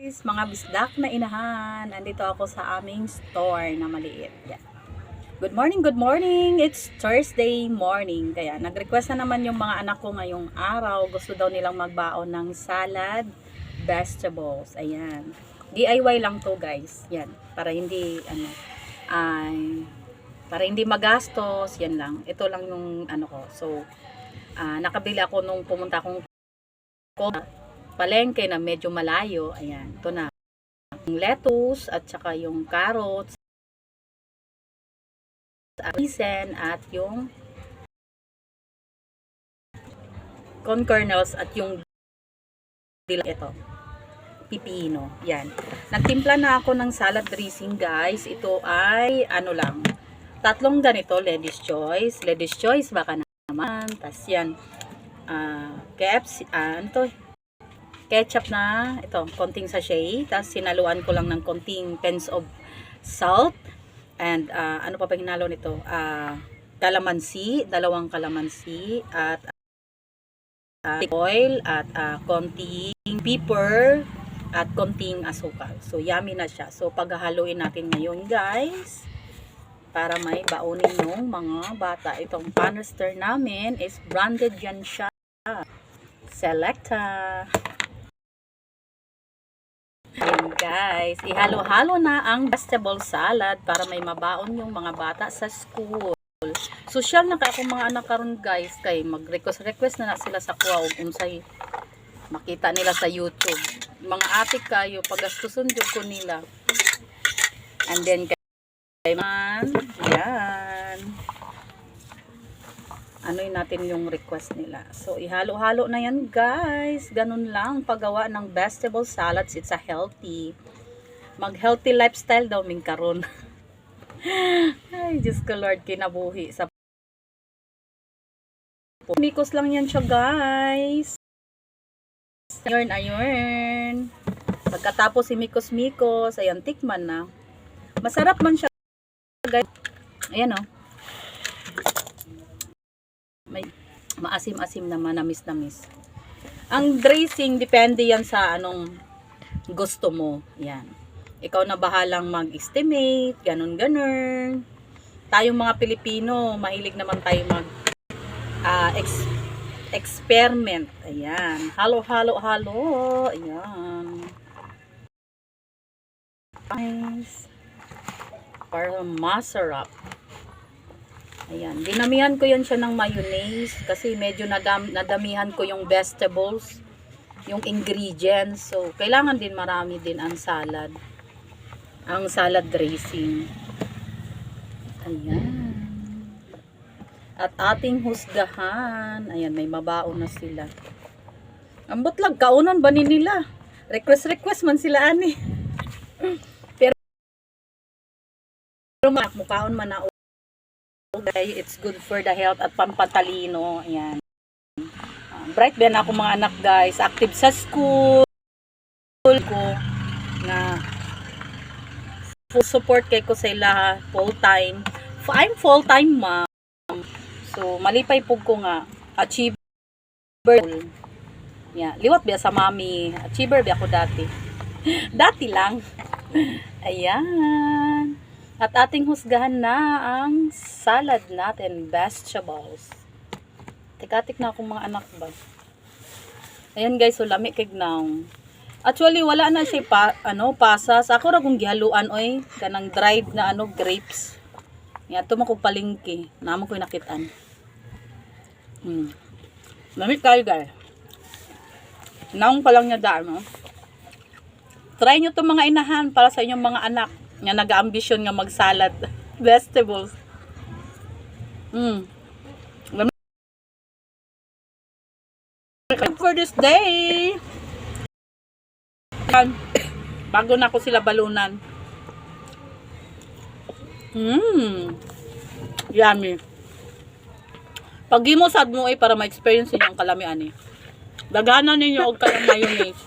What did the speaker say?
Mga bisdak na inahan. Andito ako sa aming store na maliit. Yeah. Good morning. It's Thursday morning. Kaya nag-request na naman yung mga anak ko ngayong araw. Gusto daw nilang magbaon ng salad, vegetables. Ayan. DIY lang to, guys. Yan. Para hindi para hindi magastos, yan lang. Ito lang yung ano ko. So, nakabili ako nung pumunta akong palengke na medyo malayo. Ayan, ito na. Yung lettuce at saka yung carrots, raisin at yung corn kernels at yung ito, pipino. Yan. Nagtimpla na ako ng salad dressing, guys. Ito ay ano lang. 3 ganito, ladies choice baka naman. Tas yan. KFC, ketchup na, ito, konting sachet, tapos sinaluan ko lang ng konting pence of salt, and ano pa hinalo nito, kalamansi, 2 kalamansi, at oil, at konting pepper, at konting asukal. So, yummy na siya. So, paghahaluin natin ngayon, guys, para may baunin yung mga bata. Itong canister namin is branded yan siya. Selecta. Ayan, guys, ihalo-halo na ang vegetable salad para may mabaon yung mga bata sa school. Social na kaya akong mga anak karon, guys, kay mag-request na sila sa kuha og unsay makita nila sa YouTube. Mga ate kayo pagastuson jud ko nila. And then kay man, yan. Anoy natin yung request nila. So, ihalo-halo na yan, guys. Ganun lang paggawa ng vegetable salads. It's a healthy. Mag-healthy lifestyle daw ming karon. Ay, Diyos ko Lord, kinabuhi. Sa mikos lang yan siya, guys. Ayun. Pagkatapos si mikos-mikos, ayan, tikman na. Masarap man siya, guys. Ayan, oh. May maasim-asim naman, namis-namis. Ang dressing, depende yan sa anong gusto mo. Yan. Ikaw na bahalang mag-estimate, ganun-ganun. Tayong mga Pilipino, mahilig naman tayo experiment. Ayan. Halo. Ayan. Nice. Para masarap. Ayan, dinamihan ko yan siya ng mayonnaise kasi medyo nadamihan ko yung vegetables, yung ingredients. So, kailangan din marami din ang salad dressing. Ayan. At ating husgahan. Ayan, may mabaon na sila. Ambot lang, kaunon ba ni nila? Request man sila, ani. Pero mukhaon man na. Okay, it's good for the health at pampatalino. Ayan. Bright din ako mga anak, guys. Active sa school ko na full support kay ko sila full time. I'm full time ma'am. So malipay pug ko nga achiever. Yeah, liwat biya sa mami. Achiever biya ako dati. Dati lang. Ayan. At ating husgahan na ang salad natin, vegetables. Tikatik na akong mga anak ba. Ayan, guys, so lami kay now. Actually wala na siya pasas. Ako ra kung gihaluan oy kanang dried na grapes. Ya to man ko palengke, namo ko nakitaan. Lami kayo, guys. Naong pa lang niya daan, no? Try nyo to mga inahan para sa inyong mga anak nga nag-ambisyon nga mag-salad vegetables. For this day. Bago na ako sila balunan. Yummy. Pag gimusad mo para ma-experience niyo ang kalamian eh. Daghanan ninyo og kalang mayonnaise.